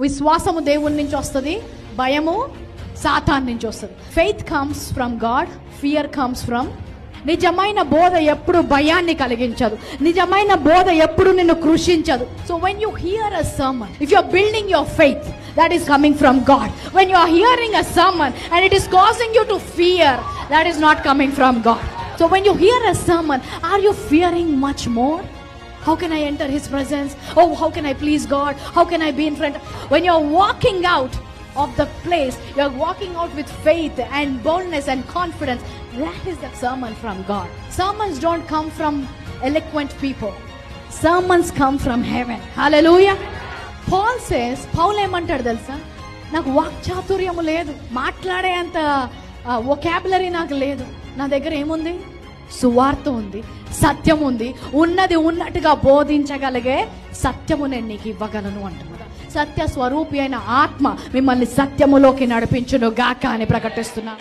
విశ్వాసము దేవుని నుంచి వస్తుంది, భయము సాతాన్ నుంచి వస్తుంది. Faith comes from God, fear comes from. నిజమైన బోధ ఎప్పుడు భయాన్ని కలిగించదు, నిజమైన బోధ ఎప్పుడు నిన్ను కృషించదు. So when you hear a sermon, if you are building your faith, that is coming from God. When you are hearing a sermon and it is causing you to fear, that is not coming from God. So when you hear a sermon, are you fearing much more? How can I enter His presence? Oh, how can I please God? How can I be in front? When you are walking out of the place, you are walking out with faith and boldness and confidence. That is the sermon from God. Sermons don't come from eloquent people. Sermons come from heaven. Hallelujah. Paul says, Paul ఏమంటాడు తెలుసా, నాకు వాక్చాతుర్యము లేదు, మాట్లాడే అంత vocabulary నాకు లేదు. నా దగ్గర ఏముంది? సువార్త ఉంది, సత్యం ఉంది, ఉన్నది ఉన్నట్టుగా బోధించగలిగే సత్యము నేను నీకు ఇవ్వగలను అంటున్నాడు. సత్య స్వరూపి అయిన ఆత్మ మిమ్మల్ని సత్యములోకి నడిపించును గాక అని ప్రకటిస్తున్నా.